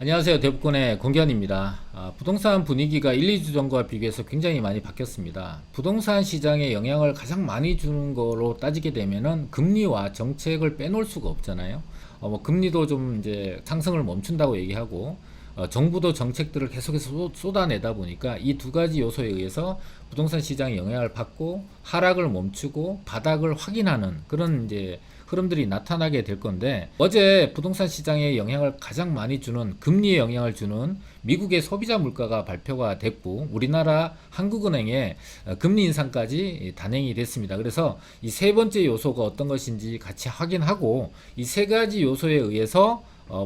안녕하세요. 대북권의 공견입니다. 부동산 분위기가 1, 2주 전과 비교해서 굉장히 많이 바뀌었습니다. 부동산 시장에 영향을 가장 많이 주는 거로 따지게 되면은 금리와 정책을 빼놓을 수가 없잖아요. 금리도 좀 이제 상승을 멈춘다고 얘기하고, 정부도 정책들을 계속해서 쏟아내다 보니까 이 두 가지 요소에 의해서 부동산 시장에 영향을 받고 하락을 멈추고 바닥을 확인하는 그런 이제 흐름들이 나타나게 될 건데, 어제 부동산 시장에 영향을 가장 많이 주는 금리에 영향을 주는 미국의 소비자 물가가 발표가 됐고, 우리나라 한국은행의 금리 인상까지 단행이 됐습니다. 그래서 이 세 번째 요소가 어떤 것인지 같이 확인하고, 이 세 가지 요소에 의해서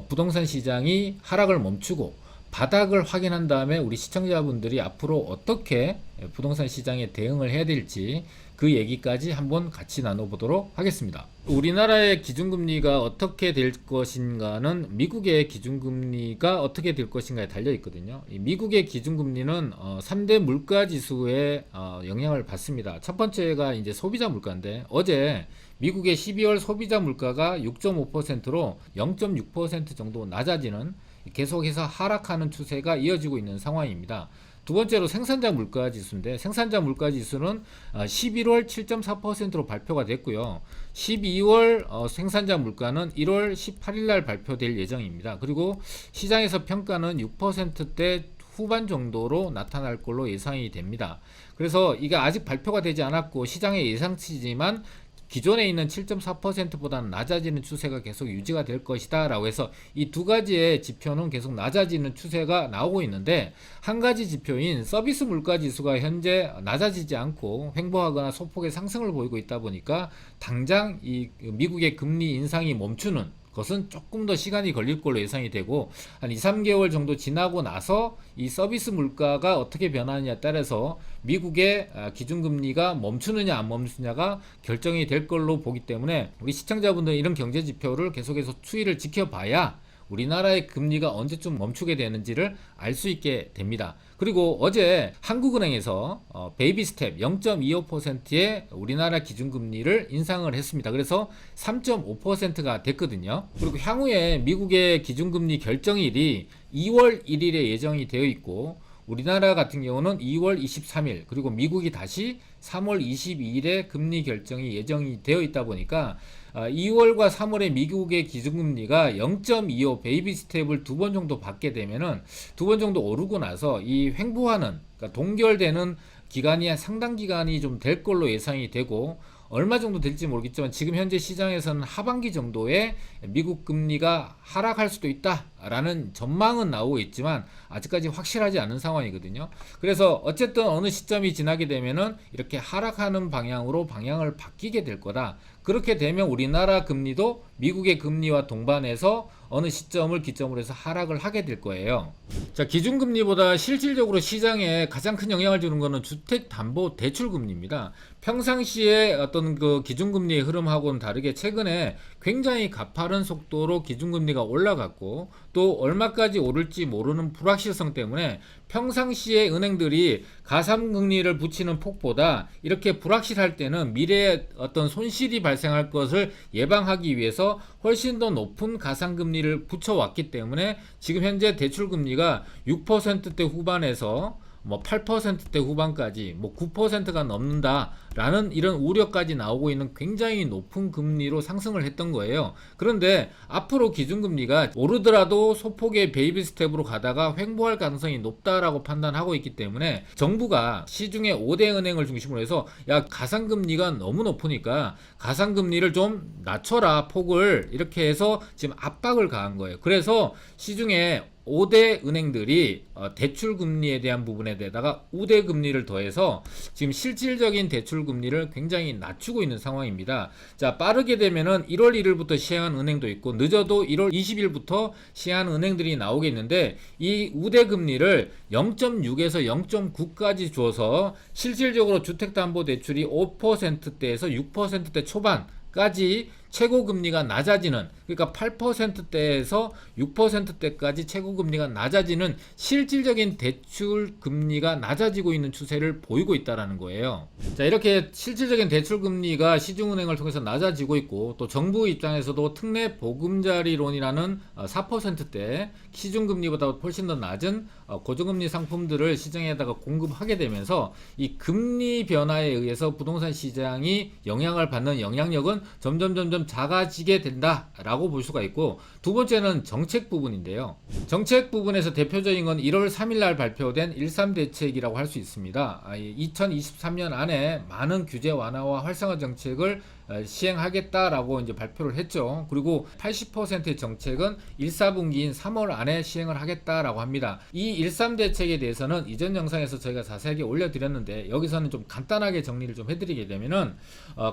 부동산 시장이 하락을 멈추고 바닥을 확인한 다음에 우리 시청자분들이 앞으로 어떻게 부동산 시장에 대응을 해야 될지 그 얘기까지 한번 같이 나눠보도록 하겠습니다. 우리나라의 기준금리가 어떻게 될 것인가는 미국의 기준금리가 어떻게 될 것인가에 달려 있거든요. 미국의 기준금리는 3대 물가지수에 영향을 받습니다. 첫 번째가 이제 소비자 물가인데, 어제 미국의 12월 소비자 물가가 6.5%로 0.6% 정도 낮아지는, 계속해서 하락하는 추세가 이어지고 있는 상황입니다. 두 번째로 생산자 물가 지수인데, 생산자 물가 지수는 11월 7.4%로 발표가 됐고요. 12월 생산자 물가는 1월 18일 날 발표될 예정입니다. 그리고 시장에서 평가는 6%대 후반 정도로 나타날 걸로 예상이 됩니다. 그래서 이게 아직 발표가 되지 않았고 시장의 예상치지만 기존에 있는 7.4%보다는 낮아지는 추세가 계속 유지가 될 것이다 라고 해서 이 두 가지의 지표는 계속 낮아지는 추세가 나오고 있는데, 한 가지 지표인 서비스 물가 지수가 현재 낮아지지 않고 횡보하거나 소폭의 상승을 보이고 있다 보니까 당장 이 미국의 금리 인상이 멈추는 것은 조금 더 시간이 걸릴 걸로 예상이 되고, 한 2, 3개월 정도 지나고 나서 이 서비스 물가가 어떻게 변하느냐에 따라서 미국의 기준금리가 멈추느냐 안 멈추느냐가 결정이 될 걸로 보기 때문에, 우리 시청자분들은 이런 경제 지표를 계속해서 추이를 지켜봐야 우리나라의 금리가 언제쯤 멈추게 되는지를 알 수 있게 됩니다. 그리고 어제 한국은행에서 베이비 스텝 0.25%의 우리나라 기준금리를 인상을 했습니다. 그래서 3.5%가 됐거든요. 그리고 향후에 미국의 기준금리 결정일이 2월 1일에 예정이 되어 있고, 우리나라 같은 경우는 2월 23일, 그리고 미국이 다시 3월 22일에 금리 결정이 예정이 되어 있다 보니까 2월과 3월에 미국의 기준금리가 0.25 베이비 스텝을 두 번 정도 받게 되면은, 두 번 정도 오르고 나서 이 횡보하는, 그러니까 동결되는 기간이 상당 기간이 좀 될 걸로 예상이 되고, 얼마 정도 될지 모르겠지만 지금 현재 시장에서는 하반기 정도에 미국 금리가 하락할 수도 있다라는 전망은 나오고 있지만 아직까지 확실하지 않은 상황이거든요. 그래서 어쨌든 어느 시점이 지나게 되면은 이렇게 하락하는 방향으로 방향을 바뀌게 될 거다. 그렇게 되면 우리나라 금리도 미국의 금리와 동반해서 어느 시점을 기점으로 해서 하락을 하게 될 거예요. 자, 기준금리보다 실질적으로 시장에 가장 큰 영향을 주는 것은 주택담보대출금리입니다. 평상시에 어떤 그 기준금리의 흐름하고는 다르게 최근에 굉장히 가파른 속도로 기준금리가 올라갔고, 또 얼마까지 오를지 모르는 불확실성 때문에 평상시에 은행들이 가상금리를 붙이는 폭보다 이렇게 불확실할 때는 미래에 어떤 손실이 발생할 것을 예방하기 위해서 훨씬 더 높은 가상금리를 붙여왔기 때문에 지금 현재 대출금리가 6%대 후반에서 8%대 후반까지 9%가 넘는다라는 이런 우려까지 나오고 있는 굉장히 높은 금리로 상승을 했던 거예요. 그런데 앞으로 기준금리가 오르더라도 소폭의 베이비 스텝으로 가다가 횡보할 가능성이 높다라고 판단하고 있기 때문에, 정부가 시중에 5대 은행을 중심으로 해서 야, 가상금리가 너무 높으니까 가상금리를 좀 낮춰라, 폭을, 이렇게 해서 지금 압박을 가한 거예요. 그래서 시중에 5대 은행들이 대출금리에 대한 부분에 대해다가 우대금리를 더해서 지금 실질적인 대출금리를 굉장히 낮추고 있는 상황입니다. 자, 빠르게 되면은 1월 1일부터 시행한 은행도 있고, 늦어도 1월 20일부터 시행한 은행들이 나오겠는데, 이 우대금리를 0.6에서 0.9까지 줘서 실질적으로 주택담보대출이 5%대에서 6%대 초반 까지 최고 금리가 낮아지는, 그러니까 8%대에서 6%대까지 최고 금리가 낮아지는 실질적인 대출 금리가 낮아지고 있는 추세를 보이고 있다라는 거예요. 자, 이렇게 실질적인 대출 금리가 시중은행을 통해서 낮아지고 있고, 또 정부 입장에서도 특례 보금자리론이라는 4%대 시중금리보다 훨씬 더 낮은 고정금리 상품들을 시장에다가 공급하게 되면서 이 금리 변화에 의해서 부동산 시장이 영향을 받는 영향력은 점점 작아지게 된다라고 볼 수가 있고, 두 번째는 정책 부분인데요. 정책 부분에서 대표적인 건 1월 3일 날 발표된 13대책이라고 할 수 있습니다. 2023년 안에 많은 규제 완화와 활성화 정책을 시행하겠다라고 이제 발표를 했죠. 그리고 80%의 정책은 1, 4분기인 3월 안에 시행을 하겠다라고 합니다. 이 13대책에 대해서는 이전 영상에서 저희가 자세하게 올려드렸는데, 여기서는 좀 간단하게 정리를 좀 해드리게 되면은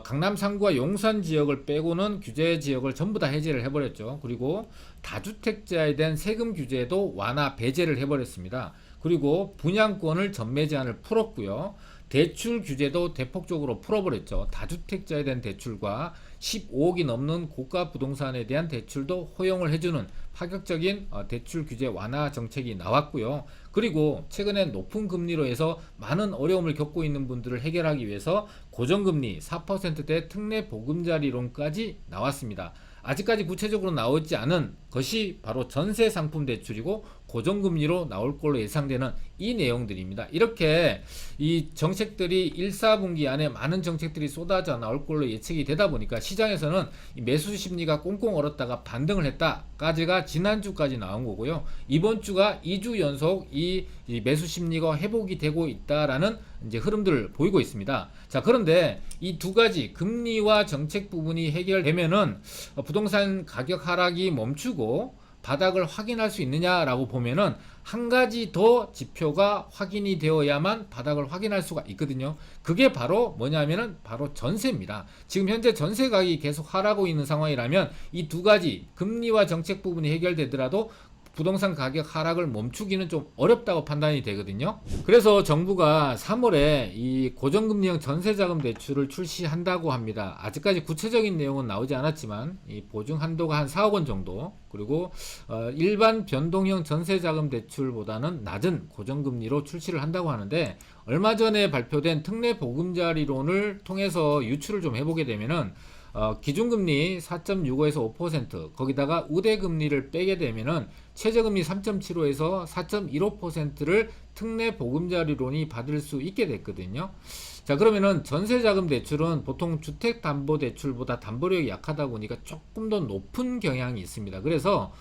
강남 3구와 용산 지역을 빼고는 규제 지역을 전부 다 해제를 해버렸죠. 그리고 다주택자에 대한 세금 규제도 완화 배제를 해버렸습니다. 그리고 분양권을 전매 제한을 풀었고요. 대출 규제도 대폭적으로 풀어버렸죠. 다주택자에 대한 대출과 15억이 넘는 고가 부동산에 대한 대출도 허용을 해주는 파격적인 대출 규제 완화 정책이 나왔고요. 그리고 최근에 높은 금리로 해서 많은 어려움을 겪고 있는 분들을 해결하기 위해서 고정금리 4%대 특례 보금자리론까지 나왔습니다. 아직까지 구체적으로 나오지 않은 것이 바로 전세 상품 대출이고 고정금리로 나올 걸로 예상되는 이 내용들입니다. 이렇게 이 정책들이 1, 4분기 안에 많은 정책들이 쏟아져 나올 걸로 예측이 되다 보니까 시장에서는 이 매수 심리가 꽁꽁 얼었다가 반등을 했다까지가 지난주까지 나온 거고요. 이번 주가 2주 연속 이 매수 심리가 회복이 되고 있다라는 이제 흐름들을 보이고 있습니다. 자, 그런데 이 두 가지 금리와 정책 부분이 해결되면은 부동산 가격 하락이 멈추고 바닥을 확인할 수 있느냐라고 보면은 한 가지 더 지표가 확인이 되어야만 바닥을 확인할 수가 있거든요. 그게 바로 뭐냐면은 바로 전세입니다. 지금 현재 전세 가격이 계속 하락하고 있는 상황이라면 이 두 가지 금리와 정책 부분이 해결되더라도 부동산 가격 하락을 멈추기는 좀 어렵다고 판단이 되거든요. 그래서 정부가 3월에 이 고정금리형 전세자금 대출을 출시한다고 합니다. 아직까지 구체적인 내용은 나오지 않았지만 이 보증 한도가 한 4억 원 정도, 그리고 일반 변동형 전세자금 대출보다는 낮은 고정금리로 출시를 한다고 하는데, 얼마 전에 발표된 특례 보금자리론을 통해서 유추를 좀 해보게 되면은 기준금리 4.65에서 5%, 거기다가 우대금리를 빼게 되면은 최저금리 3.75에서 4.15%를 특례 보금자리론이 받을 수 있게 됐거든요. 자, 그러면은 전세자금 대출은 보통 주택담보대출보다 담보력이 약하다 보니까 조금 더 높은 경향이 있습니다. 그래서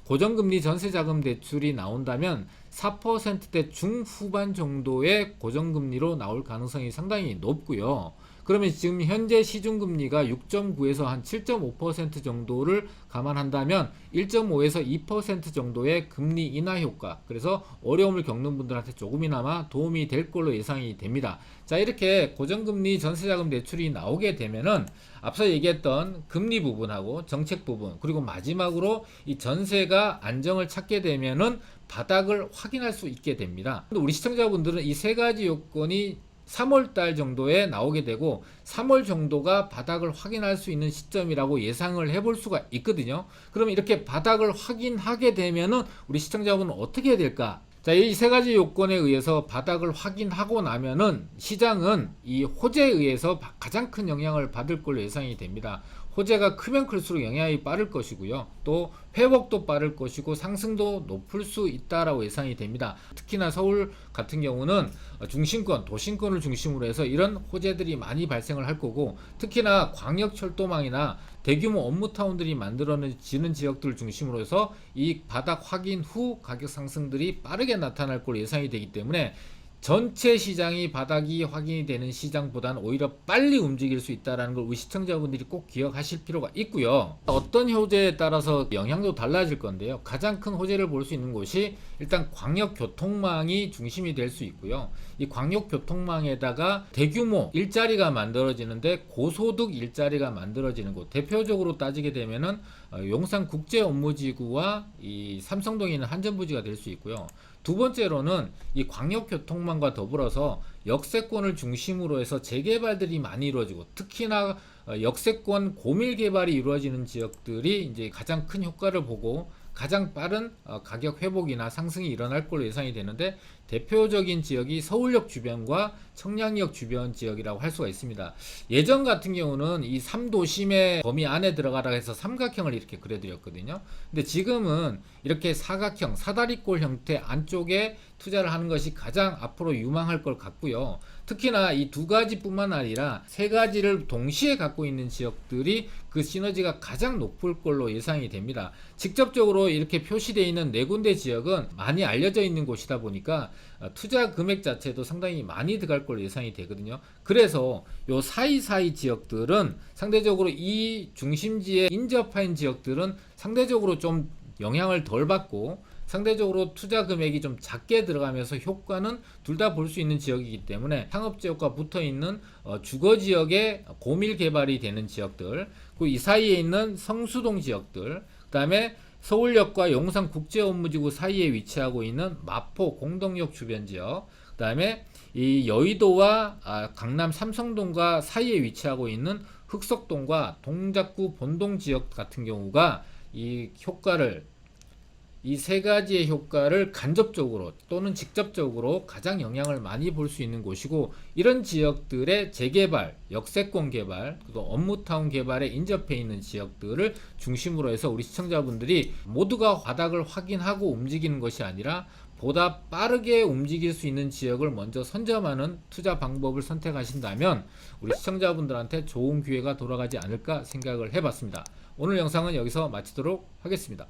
고정금리 전세자금 대출이 나온다면 4%대 중후반 정도의 고정금리로 나올 가능성이 상당히 높고요. 그러면 지금 현재 시중금리가 6.9에서 한 7.5% 정도를 감안한다면 1.5에서 2% 정도의 금리 인하 효과, 그래서 어려움을 겪는 분들한테 조금이나마 도움이 될 걸로 예상이 됩니다. 자, 이렇게 고정금리 전세자금 대출이 나오게 되면은 앞서 얘기했던 금리 부분하고 정책 부분, 그리고 마지막으로 이 전세가 안정을 찾게 되면은 바닥을 확인할 수 있게 됩니다. 근데 우리 시청자분들은 이 세 가지 요건이 3월달 정도에 나오게 되고 3월 정도가 바닥을 확인할 수 있는 시점이라고 예상을 해볼 수가 있거든요. 그러면 이렇게 바닥을 확인하게 되면은 우리 시청자분은 어떻게 해야 될까? 자, 이 세 가지 요건에 의해서 바닥을 확인하고 나면은 시장은 이 호재에 의해서 가장 큰 영향을 받을 걸로 예상이 됩니다. 호재가 크면 클수록 영향이 빠를 것이고요. 또 회복도 빠를 것이고 상승도 높을 수 있다라고 예상이 됩니다. 특히나 서울 같은 경우는 중심권, 도심권을 중심으로 해서 이런 호재들이 많이 발생을 할 거고, 특히나 광역철도망이나 대규모 업무타운들이 만들어지는 지역들을 중심으로 해서 이 바닥 확인 후 가격 상승들이 빠르게 나타날 걸로 예상이 되기 때문에 전체 시장이 바닥이 확인이 되는 시장보다는 오히려 빨리 움직일 수 있다는 걸 우리 시청자분들이 꼭 기억하실 필요가 있고요. 어떤 호재에 따라서 영향도 달라질 건데요. 가장 큰 호재를 볼 수 있는 곳이 일단 광역교통망이 중심이 될 수 있고요. 이 광역교통망에다가 대규모 일자리가 만들어지는데 고소득 일자리가 만들어지는 곳, 대표적으로 따지게 되면은 용산국제업무지구와 이 삼성동에 있는 한전부지가 될 수 있고요. 두 번째로는 이 광역교통망과 더불어서 역세권을 중심으로 해서 재개발들이 많이 이루어지고, 특히나 역세권 고밀 개발이 이루어지는 지역들이 이제 가장 큰 효과를 보고 가장 빠른 가격 회복이나 상승이 일어날 걸로 예상이 되는데, 대표적인 지역이 서울역 주변과 청량역 주변 지역이라고 할 수가 있습니다. 예전 같은 경우는 이 3도심의 범위 안에 들어가라 해서 삼각형을 이렇게 그려드렸거든요. 근데 지금은 이렇게 사각형, 사다리꼴 형태 안쪽에 투자를 하는 것이 가장 앞으로 유망할 것 같고요. 특히나 이 두 가지뿐만 아니라 세 가지를 동시에 갖고 있는 지역들이 그 시너지가 가장 높을 걸로 예상이 됩니다. 직접적으로 이렇게 표시되어 있는 네 군데 지역은 많이 알려져 있는 곳이다 보니까 투자 금액 자체도 상당히 많이 들어갈 걸로 예상이 되거든요. 그래서 요 사이사이 지역들은 상대적으로 이 중심지에 인접한 지역들은 상대적으로 좀 영향을 덜 받고 상대적으로 투자 금액이 좀 작게 들어가면서 효과는 둘 다 볼 수 있는 지역이기 때문에 상업지역과 붙어있는 주거지역의 고밀 개발이 되는 지역들, 그리고 이 사이에 있는 성수동 지역들, 그 다음에 서울역과 용산국제업무지구 사이에 위치하고 있는 마포 공덕역 주변 지역, 그 다음에 이 여의도와 강남 삼성동과 사이에 위치하고 있는 흑석동과 동작구 본동 지역 같은 경우가 이 세 가지의 효과를 간접적으로 또는 직접적으로 가장 영향을 많이 볼 수 있는 곳이고, 이런 지역들의 재개발, 역세권 개발, 또 업무타운 개발에 인접해 있는 지역들을 중심으로 해서 우리 시청자분들이 모두가 바닥을 확인하고 움직이는 것이 아니라 보다 빠르게 움직일 수 있는 지역을 먼저 선점하는 투자 방법을 선택하신다면 우리 시청자분들한테 좋은 기회가 돌아가지 않을까 생각을 해봤습니다. 오늘 영상은 여기서 마치도록 하겠습니다.